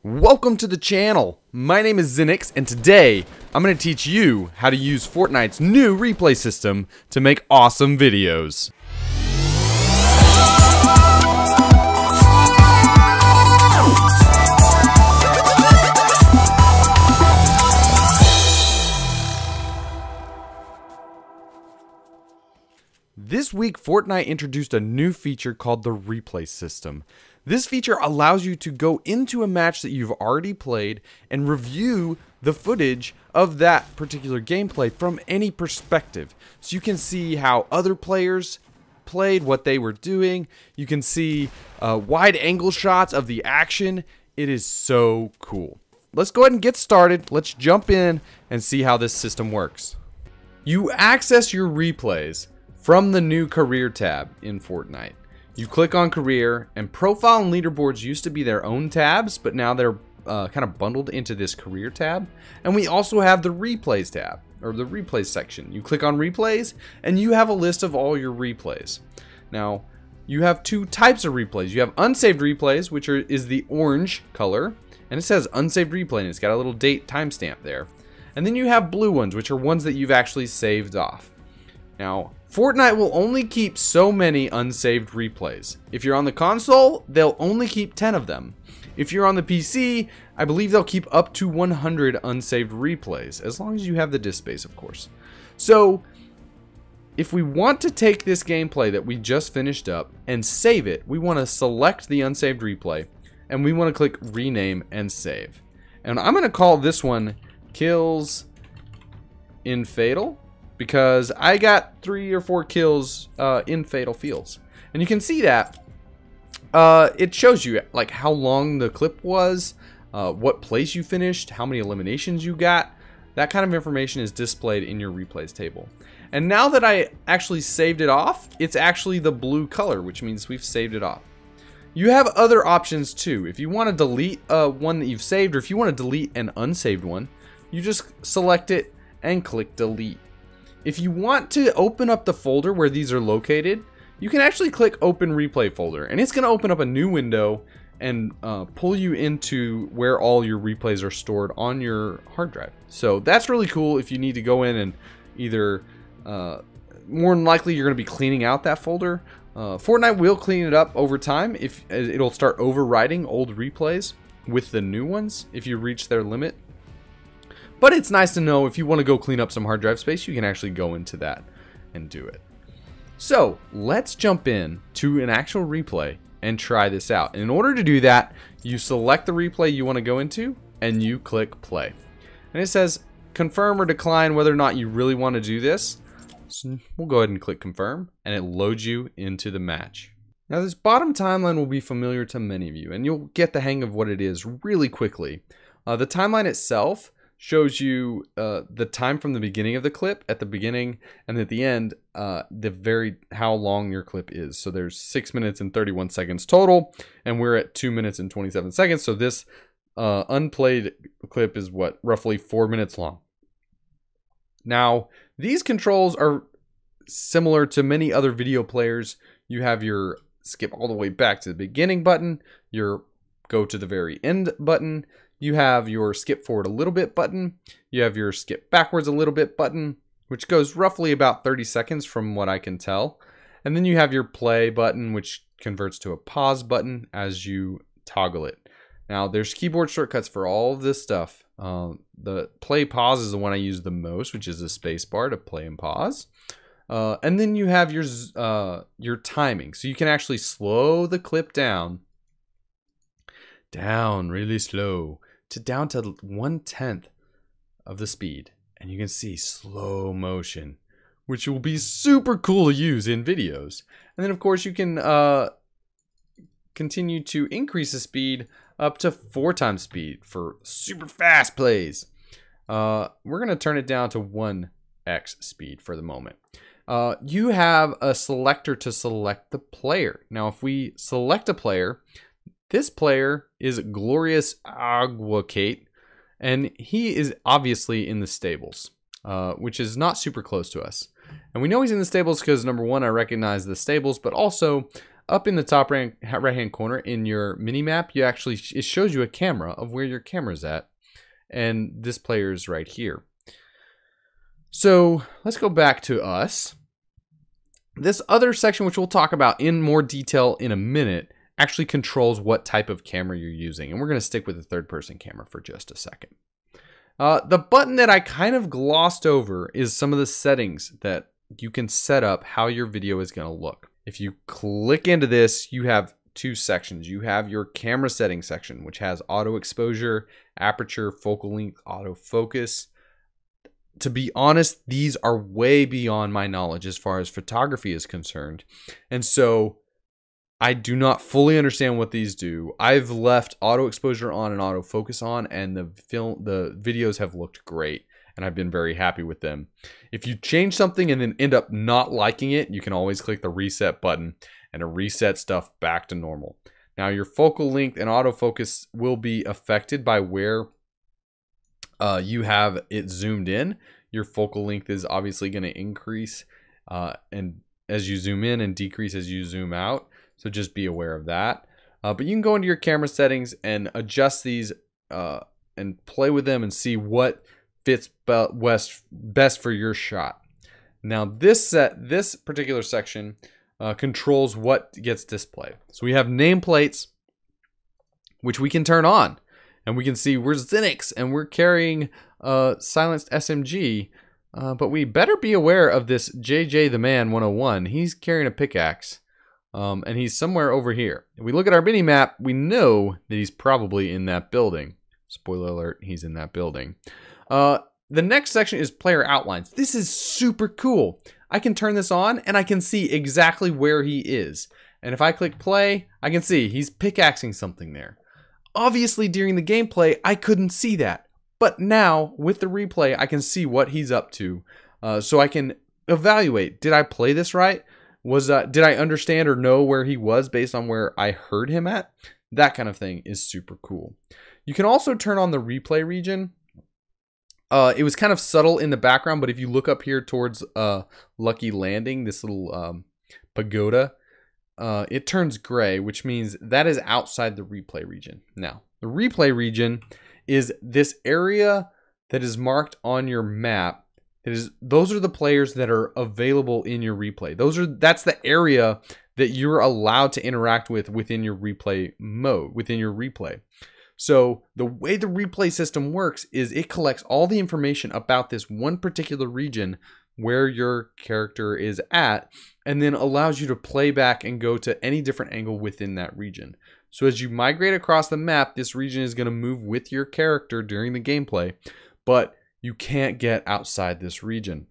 Welcome to the channel. My name is Zinnix, and today I'm going to teach you how to use Fortnite's new replay system to make awesome videos. This week, Fortnite introduced a new feature called the Replay System. This feature allows you to go into a match that you've already played and review the footage of that particular gameplay from any perspective. So you can see how other players played, what they were doing. You can see wide angle shots of the action. It is so cool. Let's go ahead and get started. Let's jump in and see how this system works. You access your replays from the new career tab in Fortnite. You click on career, and profile and leaderboards used to be their own tabs, but now they're kind of bundled into this career tab. And we also have the replays tab, or the replays section. You click on replays, and you have a list of all your replays. Now, you have two types of replays. You have unsaved replays, which is the orange color, and it says unsaved replay, and it's got a little date timestamp there. And then you have blue ones, which are ones that you've actually saved off. Now, Fortnite will only keep so many unsaved replays. If you're on the console, they'll only keep 10 of them. If you're on the PC, I believe they'll keep up to 100 unsaved replays, as long as you have the disk space, of course. So, if we want to take this gameplay that we just finished up and save it, we want to select the unsaved replay, and we want to click rename and save. And I'm going to call this one Kills in Fatal, because I got 3 or 4 kills in Fatal Fields. And you can see that it shows you like how long the clip was, what place you finished, how many eliminations you got. That kind of information is displayed in your replays table. And now that I actually saved it off, it's actually the blue color, which means we've saved it off. You have other options too. If you want to delete one that you've saved, or if you want to delete an unsaved one, you just select it and click delete. If you want to open up the folder where these are located, you can actually click open replay folder, and it's going to open up a new window and pull you into where all your replays are stored on your hard drive. So that's really cool if you need to go in and either, more than likely you're going to be cleaning out that folder. Fortnite will clean it up over time. If it'll start overriding old replays with the new ones if you reach their limit. But it's nice to know if you want to go clean up some hard drive space, you can actually go into that and do it. So let's jump in to an actual replay and try this out. And in order to do that, you select the replay you want to go into and you click play. And it says confirm or decline whether or not you really want to do this. So we'll go ahead and click confirm, and it loads you into the match. Now this bottom timeline will be familiar to many of you, and you'll get the hang of what it is really quickly. The timeline itself shows you the time from the beginning of the clip at the beginning, and at the end how long your clip is. So there's 6 minutes and 31 seconds total, and we're at 2 minutes and 27 seconds. So this unplayed clip is what, roughly 4 minutes long. Now these controls are similar to many other video players. You have your skip all the way back to the beginning button, your go to the very end button. You have your skip forward a little bit button. You have your skip backwards a little bit button, which goes roughly about 30 seconds from what I can tell. And then you have your play button, which converts to a pause button as you toggle it. Now there's keyboard shortcuts for all of this stuff. The play pause is the one I use the most, which is the space bar to play and pause. And then you have your timing. So you can actually slow the clip down really slow, down to 1/10 of the speed, and you can see slow motion, which will be super cool to use in videos. And then of course you can continue to increase the speed up to 4 times speed for super fast plays. We're going to turn it down to 1x speed for the moment. You have a selector to select the player. Now if we select a player, this player is Glorious Aguacate, and he is obviously in the stables, which is not super close to us. And we know he's in the stables because, number one, I recognize the stables, but also up in the top right hand corner in your mini map, it shows you a camera of where your camera's at, and this player is right here. So let's go back to us. This other section, which we'll talk about in more detail in a minute, actually controls what type of camera you're using. And we're going to stick with the third-person camera for just a second. The button that I kind of glossed over is some of the settings that you can set up how your video is going to look. If you click into this, you have two sections. You have your camera settings section, which has auto exposure, aperture, focal length, autofocus. To be honest, these are way beyond my knowledge as far as photography is concerned. And so I do not fully understand what these do. I've left auto exposure on and autofocus on, and the videos have looked great, and I've been very happy with them. If you change something and then end up not liking it, you can always click the reset button and it'll reset stuff back to normal. Now your focal length and autofocus will be affected by where you have it zoomed in. Your focal length is obviously going to increase and as you zoom in, and decrease as you zoom out. So just be aware of that. But you can go into your camera settings and adjust these and play with them and see what fits best for your shot. Now this particular section controls what gets displayed. So we have nameplates, which we can turn on. And we can see we're Zinnix and we're carrying a silenced SMG. But we better be aware of this JJ the Man 101. He's carrying a pickaxe. And he's somewhere over here. If we look at our mini map, we know that he's probably in that building. Spoiler alert, he's in that building. The next section is player outlines. This is super cool. I can turn this on and I can see exactly where he is. And if I click play, I can see he's pickaxing something there. Obviously, during the gameplay, I couldn't see that. But now, with the replay, I can see what he's up to. So I can evaluate, did I play this right? Did I understand or know where he was based on where I heard him at? That kind of thing is super cool. You can also turn on the replay region. It was kind of subtle in the background, but if you look up here towards Lucky Landing, this little pagoda, it turns gray, which means that is outside the replay region. Now, the replay region is this area that is marked on your map. Those are the players that are available in your replay. That's the area that you're allowed to interact with within your replay mode, within your replay. So the way the replay system works is it collects all the information about this one particular region where your character is at, and then allows you to play back and go to any different angle within that region. So as you migrate across the map, this region is going to move with your character during the gameplay, but you can't get outside this region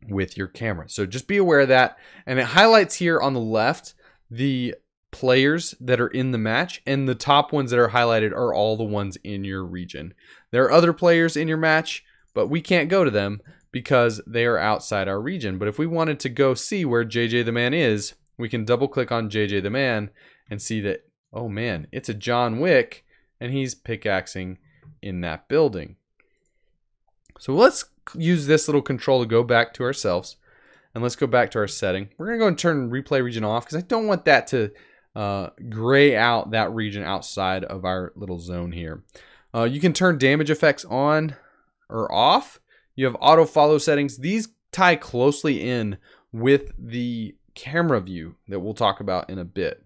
with your camera. So just be aware of that. And it highlights here on the left the players that are in the match, and the top ones that are highlighted are all the ones in your region. There are other players in your match, but we can't go to them because they are outside our region. But if we wanted to go see where JJ the Man is, we can double click on JJ the Man and see that, oh man, it's a John Wick and he's pickaxing in that building. So let's use this little control to go back to ourselves, and let's go back to our setting. We're gonna go and turn replay region off because I don't want that to gray out that region outside of our little zone here. You can turn damage effects on or off. You have auto follow settings. These tie closely in with the camera view that we'll talk about in a bit.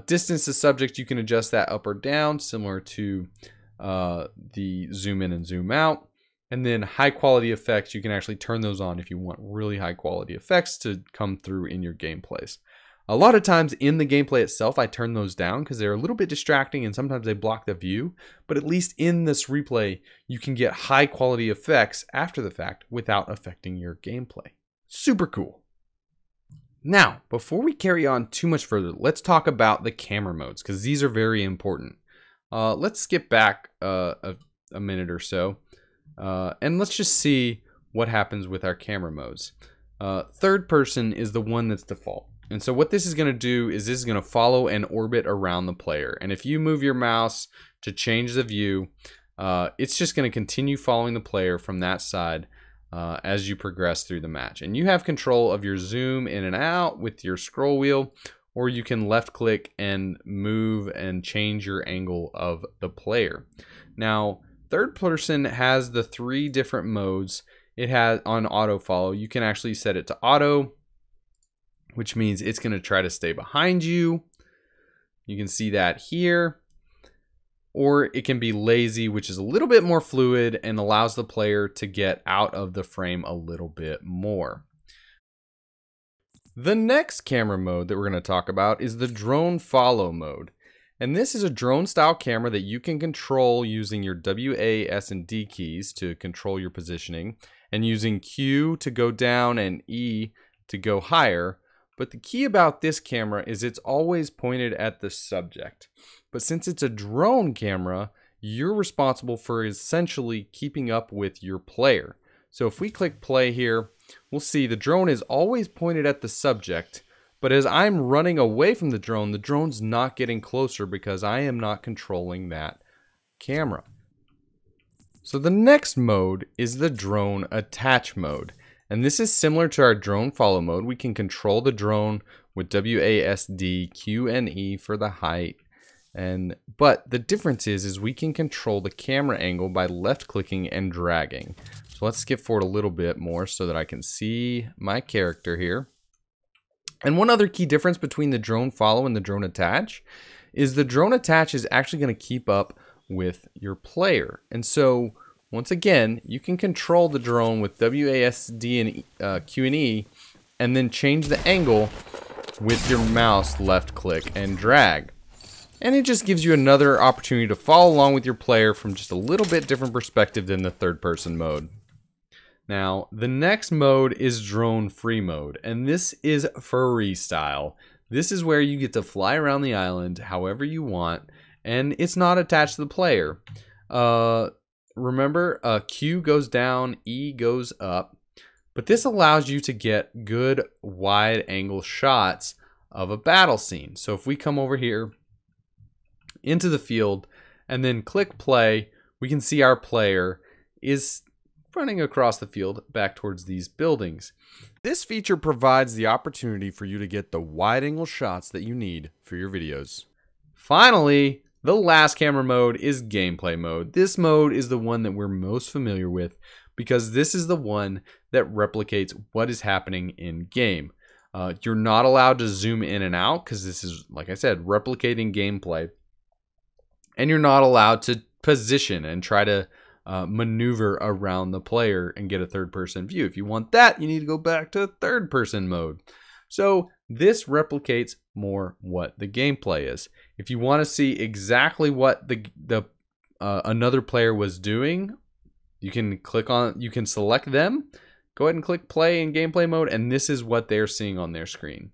Distance to subject, you can adjust that up or down, similar to the zoom in and zoom out. And then high quality effects, you can actually turn those on if you want really high quality effects to come through in your gameplays. A lot of times in the gameplay itself, I turn those down because they're a little bit distracting and sometimes they block the view. But at least in this replay, you can get high quality effects after the fact without affecting your gameplay. Super cool. Now, before we carry on too much further, let's talk about the camera modes because these are very important. Let's skip back a minute or so. And let's just see what happens with our camera modes. Third person is the one that's default. And so what this is going to do is this is going to follow and orbit around the player. And if you move your mouse to change the view, it's just going to continue following the player from that side as you progress through the match. And you have control of your zoom in and out with your scroll wheel, or you can left click and move and change your angle of the player. Now, third person has the 3 different modes. It has on auto follow. You can actually set it to auto, which means it's going to try to stay behind you. You can see that here. Or it can be lazy, which is a little bit more fluid and allows the player to get out of the frame a little bit more. The next camera mode that we're going to talk about is the drone follow mode. And this is a drone style camera that you can control using your W, A, S, and D keys to control your positioning, and using Q to go down and E to go higher. But the key about this camera is it's always pointed at the subject. But since it's a drone camera, you're responsible for essentially keeping up with your player. So if we click play here, we'll see the drone is always pointed at the subject. But as I'm running away from the drone's not getting closer because I am not controlling that camera. So the next mode is the drone attach mode. And this is similar to our drone follow mode. We can control the drone with WASD, Q, and E for the height. But the difference is we can control the camera angle by left clicking and dragging. So let's skip forward a little bit more so that I can see my character here. And one other key difference between the drone follow and the drone attach is the drone attach is actually going to keep up with your player. And so once again, you can control the drone with WASD and Q and E, and then change the angle with your mouse left click and drag. And it just gives you another opportunity to follow along with your player from just a little bit different perspective than the third person mode. Now, the next mode is drone free mode, and this is freestyle. This is where you get to fly around the island however you want, and it's not attached to the player. Remember, Q goes down, E goes up, but this allows you to get good wide angle shots of a battle scene. So if we come over here into the field and then click play, we can see our player is running across the field back towards these buildings. This feature provides the opportunity for you to get the wide angle shots that you need for your videos. Finally, the last camera mode is gameplay mode. This mode is the one that we're most familiar with because this is the one that replicates what is happening in game. You're not allowed to zoom in and out because this is, like I said, replicating gameplay. And you're not allowed to position and try to maneuver around the player and get a third-person view. If you want that, you need to go back to third-person mode. So this replicates more what the gameplay is. If you want to see exactly what another player was doing, you can select them, go ahead and click play in gameplay mode, and this is what they're seeing on their screen.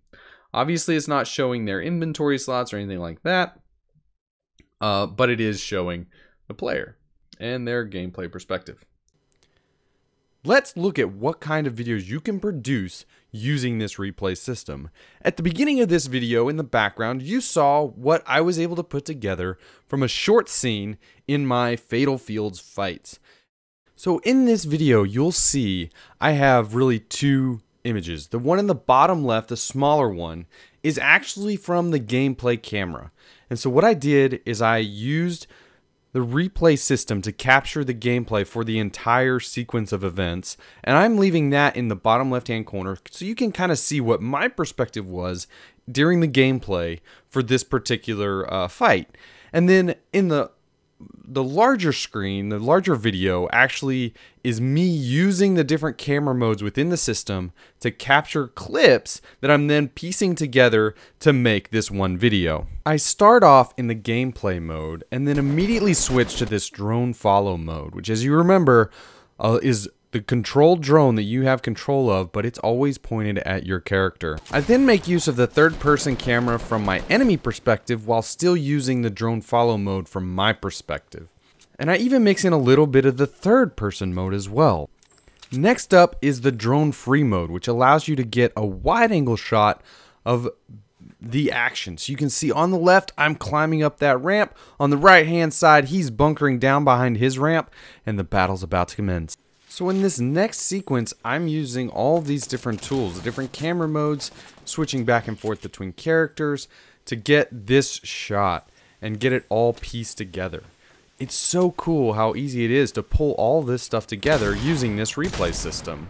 Obviously, it's not showing their inventory slots or anything like that. But it is showing the player and their gameplay perspective. Let's look at what kind of videos you can produce using this replay system. At the beginning of this video, in the background, you saw what I was able to put together from a short scene in my Fatal Fields fights. So in this video, you'll see I have really 2 images. The one in the bottom left, the smaller one, is actually from the gameplay camera. And so what I did is I used the replay system to capture the gameplay for the entire sequence of events. And I'm leaving that in the bottom left-hand corner so you can kind of see what my perspective was during the gameplay for this particular fight. And then in the larger screen, the larger video actually is me using the different camera modes within the system to capture clips that I'm then piecing together to make this one video. I start off in the gameplay mode and then immediately switch to this drone follow mode, which, as you remember, is the controlled drone that you have control of, but it's always pointed at your character. I then make use of the third-person camera from my enemy perspective while still using the drone follow mode from my perspective. And I even mix in a little bit of the third-person mode as well. Next up is the drone free mode, which allows you to get a wide-angle shot of the action. So you can see on the left, I'm climbing up that ramp. On the right-hand side, he's bunkering down behind his ramp, and the battle's about to commence. So in this next sequence, I'm using all these different tools, the different camera modes, switching back and forth between characters to get this shot and get it all pieced together. It's so cool how easy it is to pull all this stuff together using this replay system.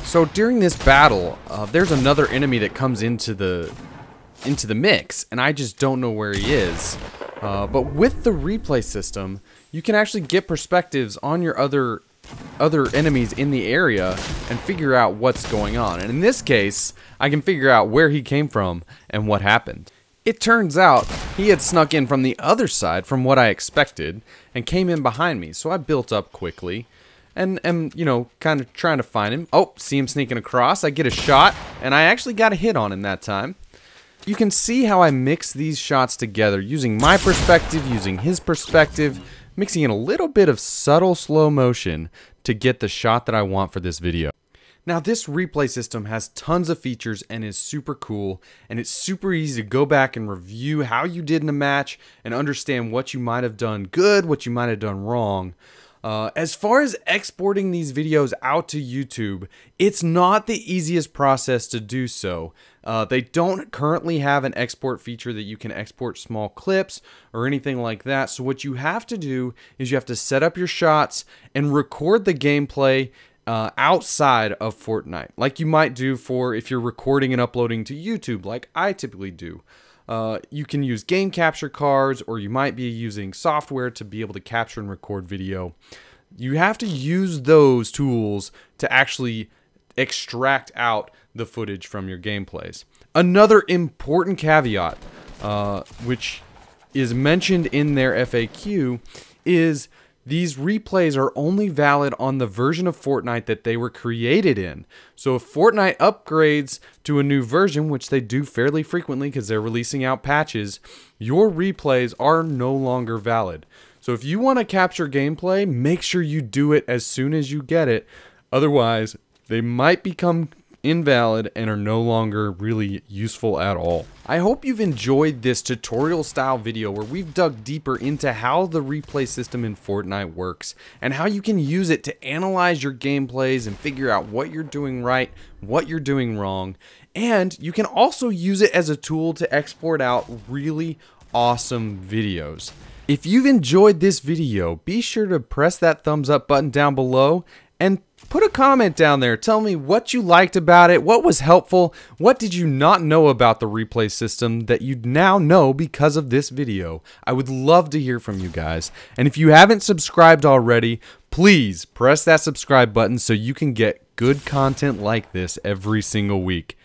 So during this battle, there's another enemy that comes into the mix, and I just don't know where he is. But with the replay system, you can actually get perspectives on your other enemies in the area and figure out what's going on. And in this case, I can figure out where he came from and what happened. It turns out he had snuck in from the other side from what I expected and came in behind me. So I built up quickly and am, you know, kind of trying to find him. Oh, see him sneaking across. I get a shot and I actually got a hit on him that time. You can see how I mix these shots together using my perspective, using his perspective, mixing in a little bit of subtle slow motion to get the shot that I want for this video. Now this replay system has tons of features and is super cool, and it's super easy to go back and review how you did in a match and understand what you might have done good, what you might have done wrong. As far as exporting these videos out to YouTube, it's not the easiest process to do so. They don't currently have an export feature that you can export small clips or anything like that. So what you have to do is you have to set up your shots and record the gameplay outside of Fortnite, like you might do for if you're recording and uploading to YouTube, like I typically do. You can use game capture cards, or you might be using software to be able to capture and record video. You have to use those tools to actually extract out the footage from your gameplays. Another important caveat, which is mentioned in their FAQ, is these replays are only valid on the version of Fortnite that they were created in. So if Fortnite upgrades to a new version, which they do fairly frequently because they're releasing out patches, your replays are no longer valid. So if you want to capture gameplay, make sure you do it as soon as you get it. Otherwise, they might become invalid and are no longer really useful at all. I hope you've enjoyed this tutorial style video where we've dug deeper into how the replay system in Fortnite works and how you can use it to analyze your gameplays and figure out what you're doing right, what you're doing wrong, and you can also use it as a tool to export out really awesome videos. If you've enjoyed this video, be sure to press that thumbs up button down below and put a comment down there. Tell me what you liked about it, what was helpful, what did you not know about the replay system that you now know because of this video. I would love to hear from you guys. And if you haven't subscribed already, please press that subscribe button so you can get good content like this every single week.